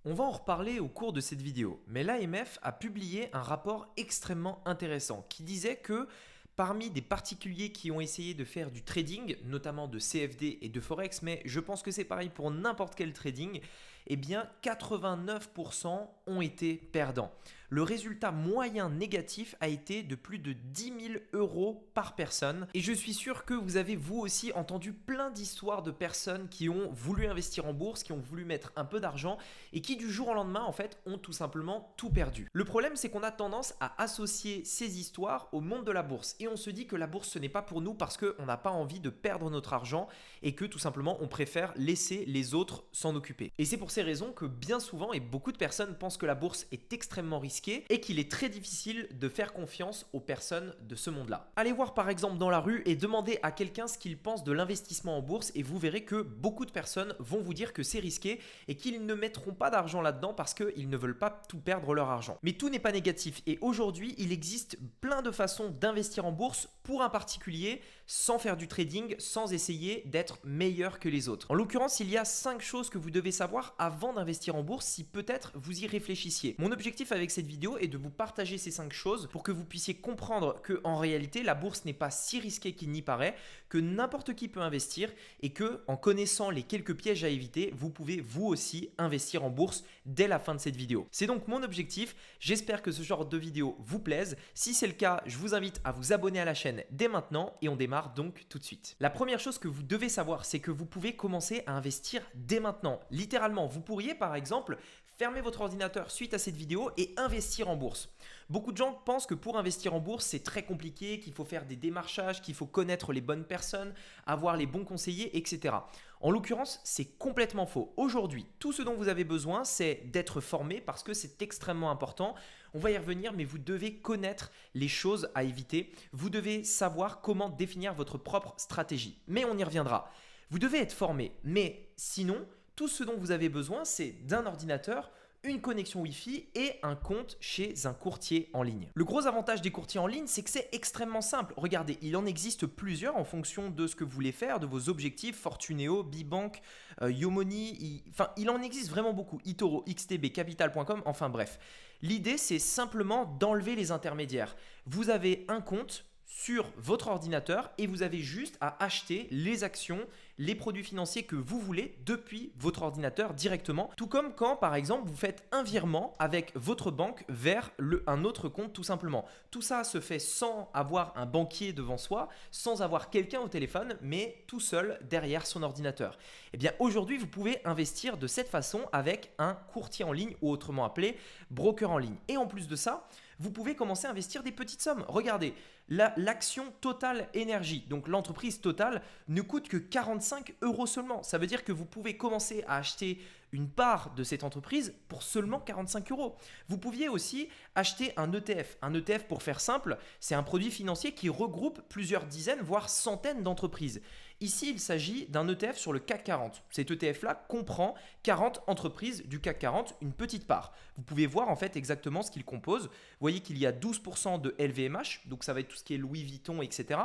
On va en reparler au cours de cette vidéo, mais l'AMF a publié un rapport extrêmement intéressant qui disait que parmi des particuliers qui ont essayé de faire du trading, notamment de CFD et de Forex, mais je pense que c'est pareil pour n'importe quel trading, eh bien 89% ont été perdants. Le résultat moyen négatif a été de plus de 10 000 euros par personne. Et je suis sûr que vous avez vous aussi entendu plein d'histoires de personnes qui ont voulu investir en bourse, qui ont voulu mettre un peu d'argent et qui du jour au lendemain en fait ont tout simplement tout perdu. Le problème c'est qu'on a tendance à associer ces histoires au monde de la bourse et on se dit que la bourse ce n'est pas pour nous parce qu'on n'a pas envie de perdre notre argent et que tout simplement on préfère laisser les autres s'en occuper. Et c'est pour ces raisons que bien souvent et beaucoup de personnes pensent que la bourse est extrêmement risquée et qu'il est très difficile de faire confiance aux personnes de ce monde-là. Allez voir par exemple dans la rue et demandez à quelqu'un ce qu'il pense de l'investissement en bourse et vous verrez que beaucoup de personnes vont vous dire que c'est risqué et qu'ils ne mettront pas d'argent là-dedans parce qu'ils ne veulent pas tout perdre leur argent. Mais tout n'est pas négatif et aujourd'hui, il existe plein de façons d'investir en bourse pour un particulier sans faire du trading, sans essayer d'être meilleur que les autres. En l'occurrence, il y a 5 choses que vous devez savoir avant d'investir en bourse si peut-être vous y réfléchissiez. Mon objectif avec cette vidéo est de vous partager ces 5 choses pour que vous puissiez comprendre que en réalité, la bourse n'est pas si risquée qu'il n'y paraît, que n'importe qui peut investir et que en connaissant les quelques pièges à éviter, vous pouvez vous aussi investir en bourse dès la fin de cette vidéo. C'est donc mon objectif. J'espère que ce genre de vidéo vous plaise. Si c'est le cas, je vous invite à vous abonner à la chaîne dès maintenant et on démarre donc tout de suite. La première chose que vous devez savoir, c'est que vous pouvez commencer à investir dès maintenant. Littéralement, vous pourriez par exemple fermer votre ordinateur suite à cette vidéo et investir en bourse. Beaucoup de gens pensent que pour investir en bourse, c'est très compliqué, qu'il faut faire des démarchages, qu'il faut connaître les bonnes personnes, avoir les bons conseillers, etc. En l'occurrence, c'est complètement faux. Aujourd'hui, tout ce dont vous avez besoin, c'est d'être formé parce que c'est extrêmement important. On va y revenir, mais vous devez connaître les choses à éviter. Vous devez savoir comment définir votre propre stratégie. Mais on y reviendra. Vous devez être formé, mais sinon, tout ce dont vous avez besoin, c'est d'un ordinateur, une connexion Wi-Fi et un compte chez un courtier en ligne. Le gros avantage des courtiers en ligne, c'est que c'est extrêmement simple. Regardez, il en existe plusieurs en fonction de ce que vous voulez faire, de vos objectifs, Fortuneo, Bibank, Yomoni, il en existe vraiment beaucoup, eToro, XTB, Capital.com, enfin bref. L'idée, c'est simplement d'enlever les intermédiaires. Vous avez un compte sur votre ordinateur et vous avez juste à acheter les actions, les produits financiers que vous voulez depuis votre ordinateur directement. Tout comme quand par exemple vous faites un virement avec votre banque vers un autre compte tout simplement. Tout ça se fait sans avoir un banquier devant soi, sans avoir quelqu'un au téléphone, mais tout seul derrière son ordinateur. Eh bien aujourd'hui vous pouvez investir de cette façon avec un courtier en ligne ou autrement appelé broker en ligne. Et en plus de ça, vous pouvez commencer à investir des petites sommes. Regardez, l'action Total Énergie, donc l'entreprise Total, ne coûte que 45 € seulement. Ça veut dire que vous pouvez commencer à acheter une part de cette entreprise pour seulement 45 €. Vous pouviez aussi acheter un ETF. Un ETF, pour faire simple, c'est un produit financier qui regroupe plusieurs dizaines, voire centaines d'entreprises. Ici, il s'agit d'un ETF sur le CAC 40. Cet ETF-là comprend 40 entreprises du CAC 40, une petite part. Vous pouvez voir en fait exactement ce qu'il compose. Vous voyez qu'il y a 12% de LVMH, donc ça va être tout ce qui est Louis Vuitton, etc.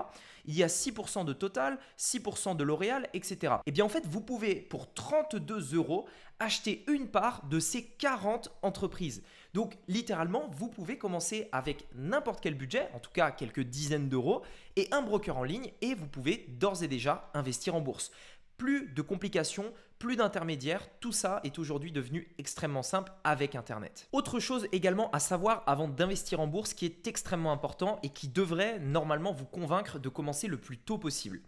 Il y a 6% de Total, 6% de L'Oréal, etc. Et bien en fait, vous pouvez pour 32 € acheter une part de ces 40 entreprises. Donc littéralement, vous pouvez commencer avec n'importe quel budget, en tout cas quelques dizaines d'euros, et un broker en ligne et vous pouvez d'ores et déjà investir en bourse. Plus de complications, plus d'intermédiaires, tout ça est aujourd'hui devenu extrêmement simple avec Internet. Autre chose également à savoir avant d'investir en bourse qui est extrêmement important et qui devrait normalement vous convaincre de commencer le plus tôt possible.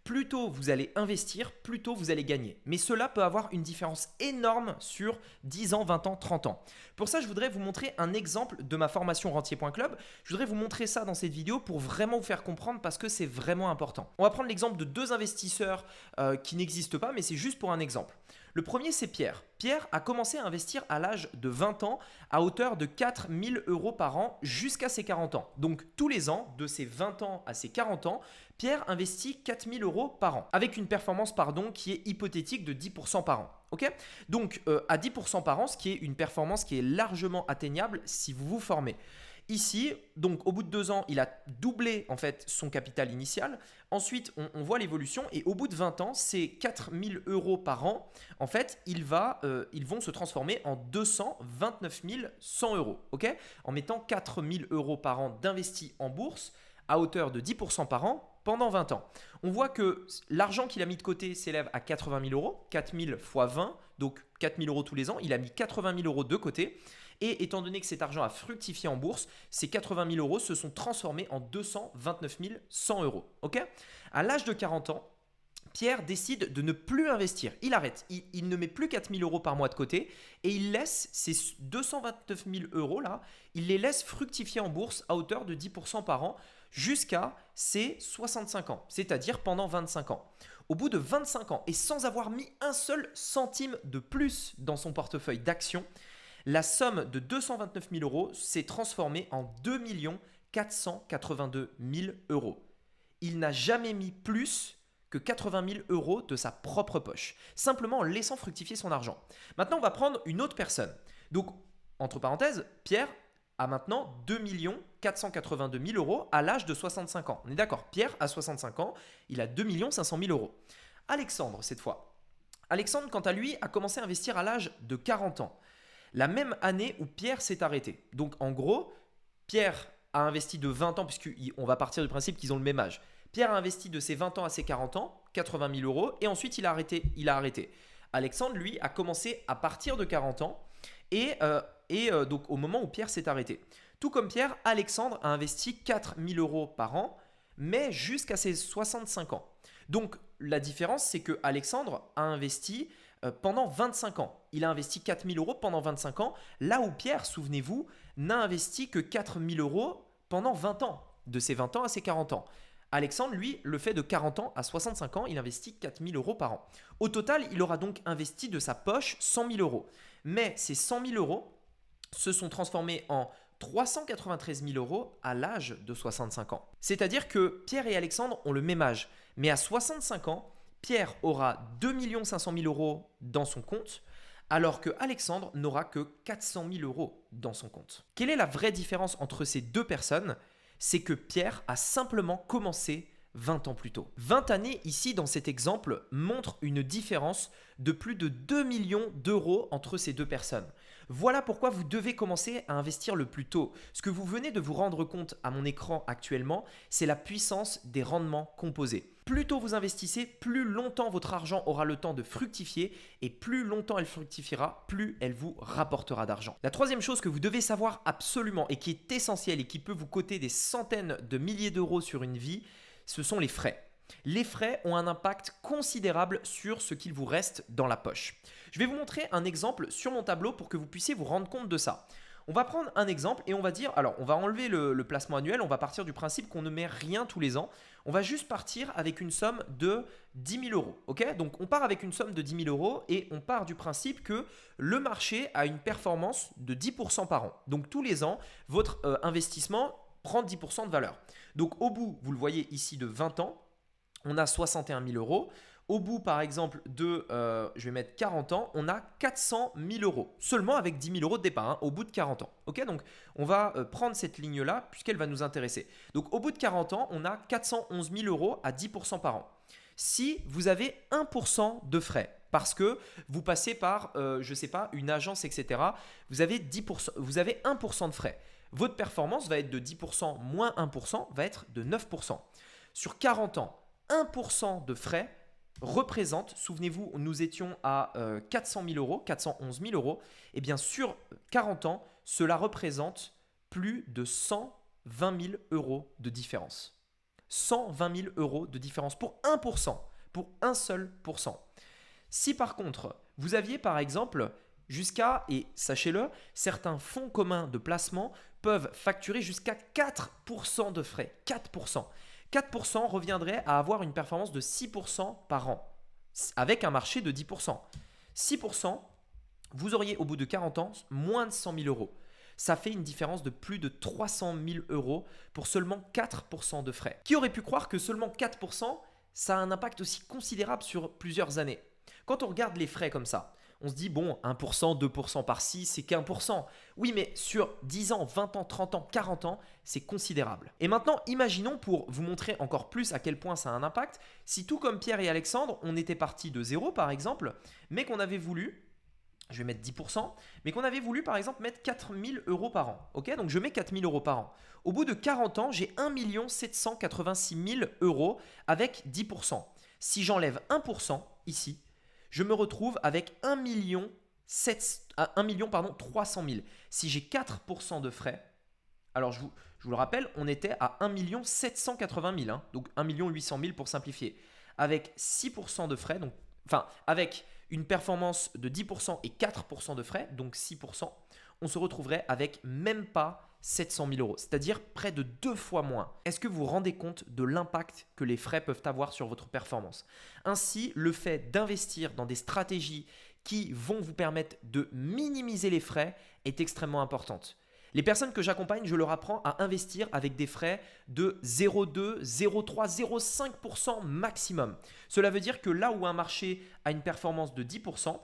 Plus tôt vous allez investir, plus tôt vous allez gagner. Mais cela peut avoir une différence énorme sur 10 ans, 20 ans, 30 ans. Pour ça, je voudrais vous montrer un exemple de ma formation rentier.club. Je voudrais vous montrer ça dans cette vidéo pour vraiment vous faire comprendre parce que c'est vraiment important. On va prendre l'exemple de 2 investisseurs qui n'existent pas, mais c'est juste pour un exemple. Le premier, c'est Pierre. Pierre a commencé à investir à l'âge de 20 ans à hauteur de 4 000 € par an jusqu'à ses 40 ans. Donc tous les ans, de ses 20 ans à ses 40 ans, Pierre investit 4 000 € par an avec une performance qui est hypothétique de 10% par an. Okay, donc à 10% par an, ce qui est une performance qui est largement atteignable si vous vous formez. Ici, donc au bout de 2 ans, il a doublé en fait son capital initial. Ensuite, on voit l'évolution et au bout de 20 ans, ces 4 000 euros par an, en fait, ils vont se transformer en 229 100 euros, ok, en mettant 4 000 euros par an d'investis en bourse à hauteur de 10% par an pendant 20 ans. On voit que l'argent qu'il a mis de côté s'élève à 80 000 euros, 4 000 fois 20, donc 4 000 euros tous les ans. Il a mis 80 000 euros de côté. Et étant donné que cet argent a fructifié en bourse, ces 80 000 euros se sont transformés en 229 100 euros. Ok ? À l'âge de 40 ans, Pierre décide de ne plus investir. Il arrête. Il ne met plus 4 000 euros par mois de côté et il laisse ces 229 000 euros là, il les laisse fructifier en bourse à hauteur de 10% par an jusqu'à ses 65 ans, c'est-à-dire pendant 25 ans. Au bout de 25 ans et sans avoir mis un seul centime de plus dans son portefeuille d'actions, la somme de 229 000 euros s'est transformée en 2 482 000 euros. Il n'a jamais mis plus que 80 000 euros de sa propre poche, simplement en laissant fructifier son argent. Maintenant, on va prendre une autre personne. Donc, entre parenthèses, Pierre a maintenant 2 482 000 euros à l'âge de 65 ans. On est d'accord, Pierre a 65 ans, il a 2 500 000 euros. Alexandre, cette fois. Alexandre, quant à lui, a commencé à investir à l'âge de 40 ans. La même année où Pierre s'est arrêté. Donc en gros, Pierre a investi de 20 ans, puisqu'on va partir du principe qu'ils ont le même âge. Pierre a investi de ses 20 ans à ses 40 ans, 80 000 euros, et ensuite il a arrêté. Alexandre, lui, a commencé à partir de 40 ans, et donc au moment où Pierre s'est arrêté. Tout comme Pierre, Alexandre a investi 4 000 euros par an, mais jusqu'à ses 65 ans. Donc la différence, c'est que Alexandre a investi pendant 25 ans. Il a investi 4 000 euros pendant 25 ans, là où Pierre, souvenez-vous, n'a investi que 4 000 euros pendant 20 ans, de ses 20 ans à ses 40 ans. Alexandre, lui, le fait de 40 ans à 65 ans, il investit 4 000 euros par an. Au total, il aura donc investi de sa poche 100 000 euros. Mais ces 100 000 euros se sont transformés en 393 000 euros à l'âge de 65 ans. C'est-à-dire que Pierre et Alexandre ont le même âge, mais à 65 ans, Pierre aura 2 500 000 euros dans son compte, alors que Alexandre n'aura que 400 000 euros dans son compte. Quelle est la vraie différence entre ces deux personnes ? C'est que Pierre a simplement commencé 20 ans plus tôt. 20 années ici dans cet exemple montrent une différence de plus de 2 millions d'euros entre ces deux personnes. Voilà pourquoi vous devez commencer à investir le plus tôt. Ce que vous venez de vous rendre compte à mon écran actuellement, c'est la puissance des rendements composés. Plus tôt vous investissez, plus longtemps votre argent aura le temps de fructifier et plus longtemps elle fructifiera, plus elle vous rapportera d'argent. La troisième chose que vous devez savoir absolument et qui est essentielle et qui peut vous coûter des centaines de milliers d'euros sur une vie, ce sont les frais. Les frais ont un impact considérable sur ce qu'il vous reste dans la poche. Je vais vous montrer un exemple sur mon tableau pour que vous puissiez vous rendre compte de ça. On va prendre un exemple et on va dire, alors on va enlever le placement annuel, on va partir du principe qu'on ne met rien tous les ans. On va juste partir avec une somme de 10 000 euros. Okay, donc on part avec une somme de 10 000 euros et on part du principe que le marché a une performance de 10% par an. Donc tous les ans, votre investissement prend 10% de valeur. Donc au bout, vous le voyez ici de 20 ans, on a 61 000 euros. Au bout, par exemple, de, je vais mettre 40 ans, on a 400 000 euros. Seulement avec 10 000 euros de départ, hein, au bout de 40 ans. Okay, donc, on va prendre cette ligne-là puisqu'elle va nous intéresser. Donc, au bout de 40 ans, on a 411 000 euros à 10% par an. Si vous avez 1% de frais, parce que vous passez par, je ne sais pas, une agence, etc., vous avez 1% de frais. Votre performance va être de 10% moins 1%, va être de 9%. Sur 40 ans, 1% de frais représente, souvenez-vous, nous étions à 400 000 euros, 411 000 euros, et bien sur 40 ans, cela représente plus de 120 000 euros de différence. 120 000 euros de différence pour 1%, pour un seul pourcent. Si par contre, vous aviez par exemple jusqu'à, et sachez-le, certains fonds communs de placement peuvent facturer jusqu'à 4% de frais, 4%. 4% reviendrait à avoir une performance de 6% par an, avec un marché de 10%. 6%, vous auriez au bout de 40 ans moins de 100 000 euros. Ça fait une différence de plus de 300 000 euros pour seulement 4% de frais. Qui aurait pu croire que seulement 4%, ça a un impact aussi considérable sur plusieurs années ? Quand on regarde les frais comme ça, On se dit, bon, 1%, 2% par-ci, c'est qu'1%. Oui, mais sur 10 ans, 20 ans, 30 ans, 40 ans, c'est considérable. Et maintenant, imaginons, pour vous montrer encore plus à quel point ça a un impact, si tout comme Pierre et Alexandre, on était parti de 0 par exemple, mais qu'on avait voulu, je vais mettre 10%, mais qu'on avait voulu par exemple mettre 4 000 euros par an. Ok, donc je mets 4 000 euros par an. Au bout de 40 ans, j'ai 1 786 000 euros avec 10%. Si j'enlève 1% ici, je me retrouve avec 1 300 000. Si j'ai 4% de frais, alors je vous le rappelle, on était à 1 780 000, hein, donc 1 800 000 pour simplifier. Avec 6% de frais, donc, enfin avec une performance de 10% et 4% de frais, donc 6%, on se retrouverait avec même pas 700 000 euros, c'est-à-dire près de 2 fois moins. Est-ce que vous vous rendez compte de l'impact que les frais peuvent avoir sur votre performance? Ainsi, le fait d'investir dans des stratégies qui vont vous permettre de minimiser les frais est extrêmement importante. Les personnes que j'accompagne, je leur apprends à investir avec des frais de 0,2, 0,3, 0,5% maximum. Cela veut dire que là où un marché a une performance de 10%,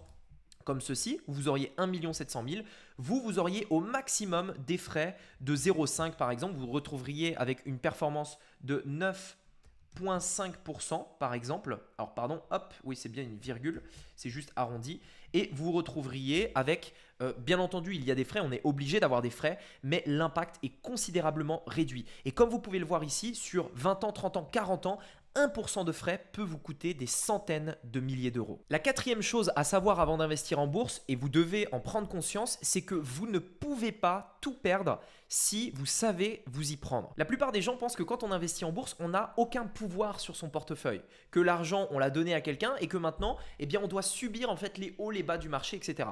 comme ceci, où vous auriez 1 700 000, vous auriez au maximum des frais de 0,5 par exemple. Vous retrouveriez avec une performance de 9,5% par exemple. Alors pardon, hop, oui c'est bien une virgule, c'est juste arrondi. Et vous retrouveriez avec, bien entendu il y a des frais, on est obligé d'avoir des frais, mais l'impact est considérablement réduit. Et comme vous pouvez le voir ici, sur 20 ans, 30 ans, 40 ans, 1% de frais peut vous coûter des centaines de milliers d'euros. La quatrième chose à savoir avant d'investir en bourse, et vous devez en prendre conscience, c'est que vous ne pouvez pas tout perdre si vous savez vous y prendre. La plupart des gens pensent que quand on investit en bourse, on n'a aucun pouvoir sur son portefeuille, que l'argent on l'a donné à quelqu'un et que maintenant, eh bien, on doit subir en fait les hauts, les bas du marché, etc.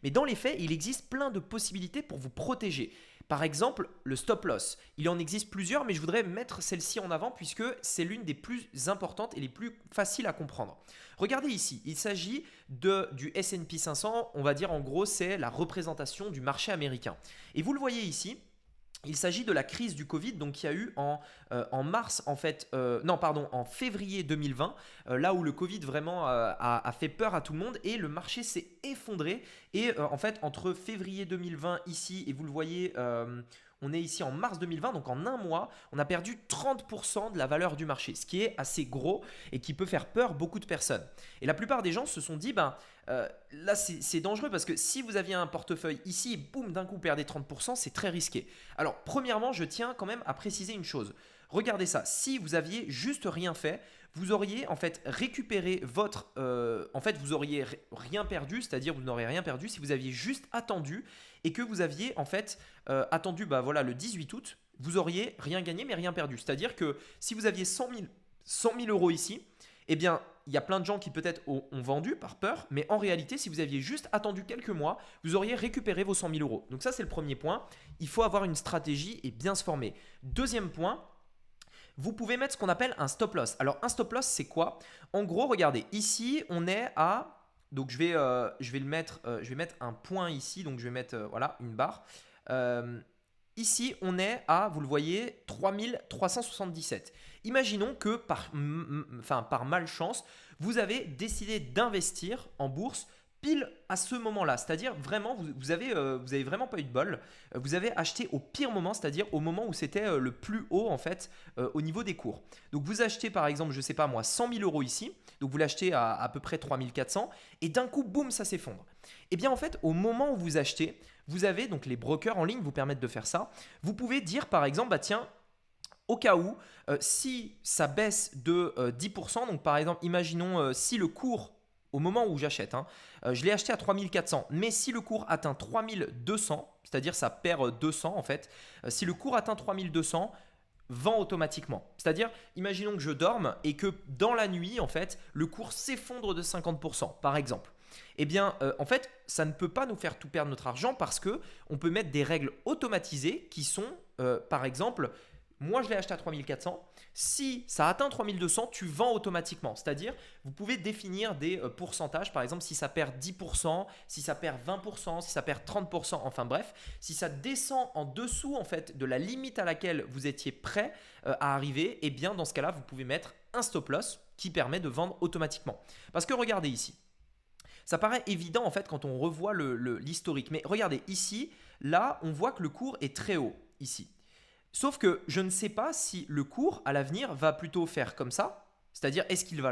Mais dans les faits, il existe plein de possibilités pour vous protéger. Par exemple, le stop loss. Il en existe plusieurs, mais je voudrais mettre celle-ci en avant puisque c'est l'une des plus importantes et les plus faciles à comprendre. Regardez ici, il s'agit du S&P 500, on va dire en gros c'est la représentation du marché américain. Et vous le voyez ici, il s'agit de la crise du Covid donc qui a eu en mars en fait, en février 2020, là où le Covid vraiment a fait peur à tout le monde et le marché s'est effondré. Et en fait entre février 2020 ici et vous le voyez, on est ici en mars 2020, donc en un mois, on a perdu 30% de la valeur du marché, ce qui est assez gros et qui peut faire peur beaucoup de personnes. Et la plupart des gens se sont dit, là c'est dangereux parce que si vous aviez un portefeuille ici et boum, d'un coup vous perdez 30%, c'est très risqué. Alors premièrement, je tiens quand même à préciser une chose. Regardez ça, si vous aviez juste rien fait, vous auriez en fait récupéré votre… vous auriez rien perdu, c'est-à-dire vous n'auriez rien perdu si vous aviez juste attendu et que vous aviez en fait attendu le 18 août, vous auriez rien gagné mais rien perdu. C'est-à-dire que si vous aviez 100 000 euros ici, eh bien il y a plein de gens qui peut-être ont vendu par peur, mais en réalité si vous aviez juste attendu quelques mois, vous auriez récupéré vos 100 000 euros. Donc ça c'est le premier point, il faut avoir une stratégie et bien se former. Deuxième point, vous pouvez mettre ce qu'on appelle un stop loss. Alors un stop loss c'est quoi? En gros regardez, ici on est à… Donc je vais mettre un point ici, donc je vais mettre une barre. Ici on est à, vous le voyez, 3377. Imaginons que par malchance, vous avez décidé d'investir en bourse pile à ce moment-là, c'est-à-dire vraiment vous avez vraiment pas eu de bol, vous avez acheté au pire moment, c'est-à-dire au moment où c'était le plus haut en fait au niveau des cours. Donc vous achetez par exemple, je sais pas moi, 100 000 euros ici, donc vous l'achetez à peu près 3400 et d'un coup boum ça s'effondre. Et bien en fait au moment où vous achetez, vous avez donc les brokers en ligne vous permettent de faire ça. Vous pouvez dire par exemple tiens, au cas où, si ça baisse de 10%, donc par exemple imaginons si le cours au moment où j'achète, je l'ai acheté à 3400, mais si le cours atteint 3200, c'est-à-dire ça perd 200 en fait, si le cours atteint 3200, vend automatiquement. C'est-à-dire, imaginons que je dorme et que dans la nuit, en fait, le cours s'effondre de 50%, par exemple. Eh bien, en fait, ça ne peut pas nous faire tout perdre notre argent parce qu'on peut mettre des règles automatisées qui sont, par exemple… Moi, je l'ai acheté à 3400. Si ça atteint 3200, tu vends automatiquement. C'est-à-dire, vous pouvez définir des pourcentages. Par exemple, si ça perd 10%, si ça perd 20%, si ça perd 30%, enfin bref. Si ça descend en dessous en fait, de la limite à laquelle vous étiez prêt à arriver, eh bien, dans ce cas-là, vous pouvez mettre un stop loss qui permet de vendre automatiquement. Parce que regardez ici. Ça paraît évident en fait quand on revoit l'historique. Mais regardez, ici, là, on voit que le cours est très haut, ici. Sauf que je ne sais pas si le cours, à l'avenir, va plutôt faire comme ça. C'est-à-dire, est-ce qu'il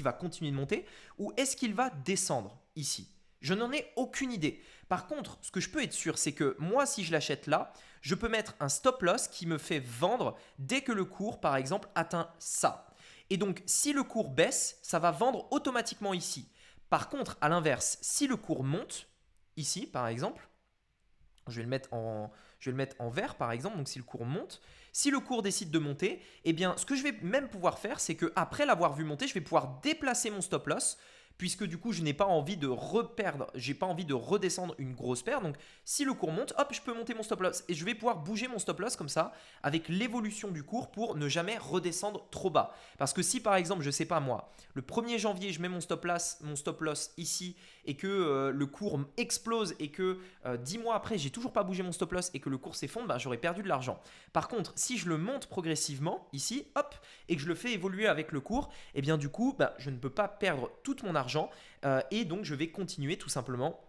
va continuer de monter ou est-ce qu'il va descendre ici? Je n'en ai aucune idée. Par contre, ce que je peux être sûr, c'est que moi, si je l'achète là, je peux mettre un stop loss qui me fait vendre dès que le cours, par exemple, atteint ça. Et donc, si le cours baisse, ça va vendre automatiquement ici. Par contre, à l'inverse, si le cours monte, ici, par exemple, je vais le mettre en vert, par exemple, donc si le cours monte, si le cours décide de monter, eh bien, ce que je vais même pouvoir faire, c'est qu'après l'avoir vu monter, je vais pouvoir déplacer mon stop loss, puisque du coup, je n'ai pas envie de reperdre, j'ai pas envie de redescendre une grosse perte. Donc, si le cours monte, hop, je peux monter mon stop loss et je vais pouvoir bouger mon stop loss comme ça avec l'évolution du cours pour ne jamais redescendre trop bas. Parce que si par exemple, je sais pas moi, le 1er janvier, je mets mon stop loss ici et que le cours explose et que 10 mois après, j'ai toujours pas bougé mon stop loss et que le cours s'effondre, bah, j'aurais perdu de l'argent. Par contre, si je le monte progressivement ici, hop, et que je le fais évoluer avec le cours, et bien du coup, bah, je ne peux pas perdre toute mon argent et donc je vais continuer tout simplement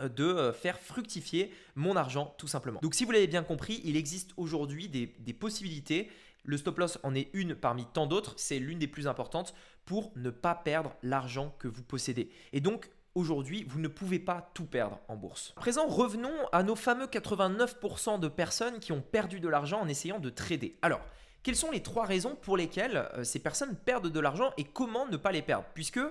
de faire fructifier mon argent tout simplement. Donc si vous l'avez bien compris, il existe aujourd'hui des possibilités. Le stop loss en est une parmi tant d'autres, c'est l'une des plus importantes pour ne pas perdre l'argent que vous possédez. Et donc aujourd'hui, vous ne pouvez pas tout perdre en bourse. À présent, revenons à nos fameux 89% de personnes qui ont perdu de l'argent en essayant de trader. Alors, quelles sont les 3 raisons pour lesquelles ces personnes perdent de l'argent et comment ne pas les perdre? Puisque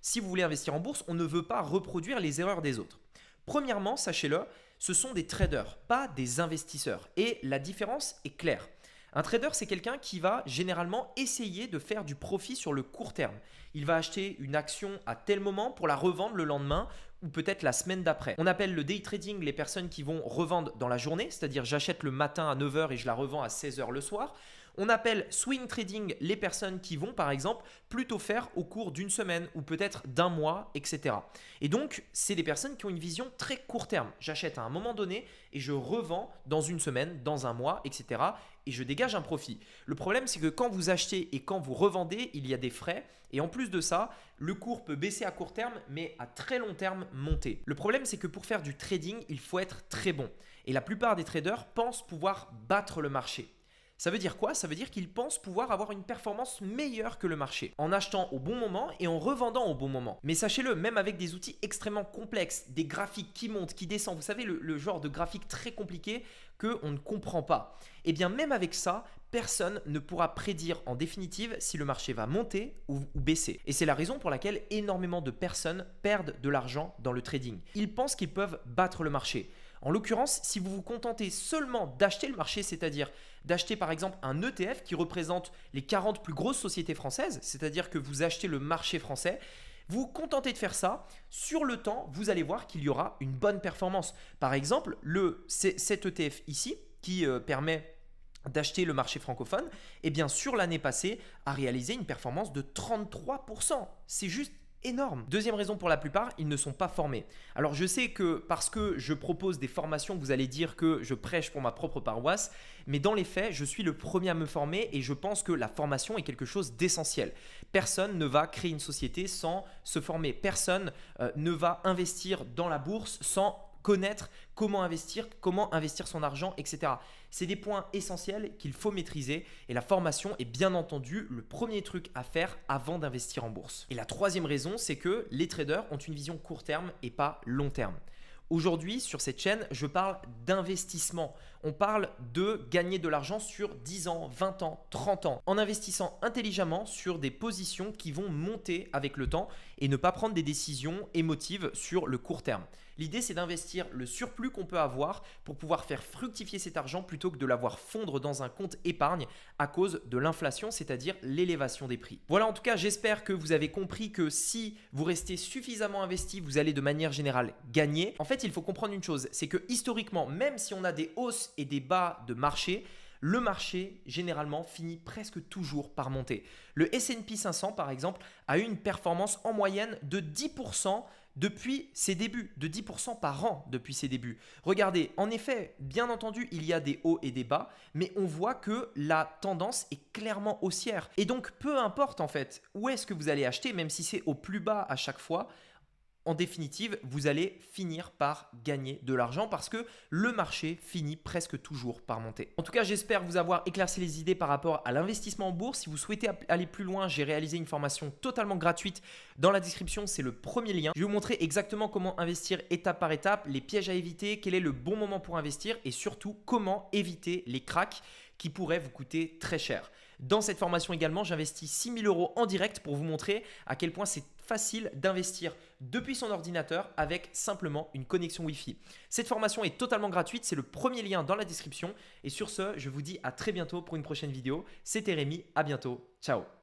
si vous voulez investir en bourse, on ne veut pas reproduire les erreurs des autres. Premièrement, sachez-le, ce sont des traders, pas des investisseurs. Et la différence est claire. Un trader, c'est quelqu'un qui va généralement essayer de faire du profit sur le court terme. Il va acheter une action à tel moment pour la revendre le lendemain ou peut-être la semaine d'après. On appelle le day trading les personnes qui vont revendre dans la journée, c'est-à-dire j'achète le matin à 9 h et je la revends à 16 h le soir. On appelle swing trading les personnes qui vont par exemple plutôt faire au cours d'une semaine ou peut-être d'un mois, etc. Et donc, c'est des personnes qui ont une vision très court terme. J'achète à un moment donné et je revends dans une semaine, dans un mois, etc. Et je dégage un profit. Le problème, c'est que quand vous achetez et quand vous revendez, il y a des frais. Et en plus de ça, le cours peut baisser à court terme, mais à très long terme, monter. Le problème, c'est que pour faire du trading, il faut être très bon. Et la plupart des traders pensent pouvoir battre le marché. Ça veut dire quoi? Ça veut dire qu'ils pensent pouvoir avoir une performance meilleure que le marché en achetant au bon moment et en revendant au bon moment. Mais sachez-le, même avec des outils extrêmement complexes, des graphiques qui montent, qui descendent, vous savez, le genre de graphique très compliqué qu'on ne comprend pas. Et bien même avec ça, personne ne pourra prédire en définitive si le marché va monter ou baisser. Et c'est la raison pour laquelle énormément de personnes perdent de l'argent dans le trading. Ils pensent qu'ils peuvent battre le marché. En l'occurrence, si vous vous contentez seulement d'acheter le marché, c'est-à-dire d'acheter par exemple un ETF qui représente les 40 plus grosses sociétés françaises, c'est-à-dire que vous achetez le marché français, vous vous contentez de faire ça, sur le temps, vous allez voir qu'il y aura une bonne performance. Par exemple, cet ETF ici, qui permet d'acheter le marché francophone, eh bien sur l'année passée, a réalisé une performance de 33%. C'est juste énorme. Deuxième raison pour la plupart, ils ne sont pas formés. Alors je sais que parce que je propose des formations, vous allez dire que je prêche pour ma propre paroisse, mais dans les faits, je suis le premier à me former et je pense que la formation est quelque chose d'essentiel. Personne ne va créer une société sans se former. Personne ne va investir dans la bourse sans connaître comment investir son argent, etc. C'est des points essentiels qu'il faut maîtriser et la formation est bien entendu le premier truc à faire avant d'investir en bourse. Et la troisième raison, c'est que les traders ont une vision court terme et pas long terme. Aujourd'hui, sur cette chaîne, je parle d'investissement. On parle de gagner de l'argent sur 10 ans, 20 ans, 30 ans, en investissant intelligemment sur des positions qui vont monter avec le temps et ne pas prendre des décisions émotives sur le court terme. L'idée, c'est d'investir le surplus qu'on peut avoir pour pouvoir faire fructifier cet argent plutôt que de l'avoir fondre dans un compte épargne à cause de l'inflation, c'est-à-dire l'élévation des prix. Voilà, en tout cas, j'espère que vous avez compris que si vous restez suffisamment investi, vous allez de manière générale gagner. En fait, il faut comprendre une chose, c'est que historiquement, même si on a des hausses et des bas de marché, le marché généralement finit presque toujours par monter. Le S&P 500 par exemple a eu une performance en moyenne de 10% depuis ses débuts, de 10% par an depuis ses débuts. Regardez, en effet, bien entendu, il y a des hauts et des bas, mais on voit que la tendance est clairement haussière. Et donc, peu importe en fait où est-ce que vous allez acheter, même si c'est au plus bas à chaque fois, en définitive, vous allez finir par gagner de l'argent parce que le marché finit presque toujours par monter. En tout cas, j'espère vous avoir éclairci les idées par rapport à l'investissement en bourse. Si vous souhaitez aller plus loin, j'ai réalisé une formation totalement gratuite. Dans la description, c'est le premier lien. Je vais vous montrer exactement comment investir étape par étape, les pièges à éviter, quel est le bon moment pour investir et surtout comment éviter les cracks qui pourraient vous coûter très cher. Dans cette formation également, j'investis 6 000 € en direct pour vous montrer à quel point c'est facile d'investir depuis son ordinateur avec simplement une connexion Wi-Fi. Cette formation est totalement gratuite, c'est le premier lien dans la description. Et sur ce, je vous dis à très bientôt pour une prochaine vidéo. C'était Rémi, à bientôt, ciao.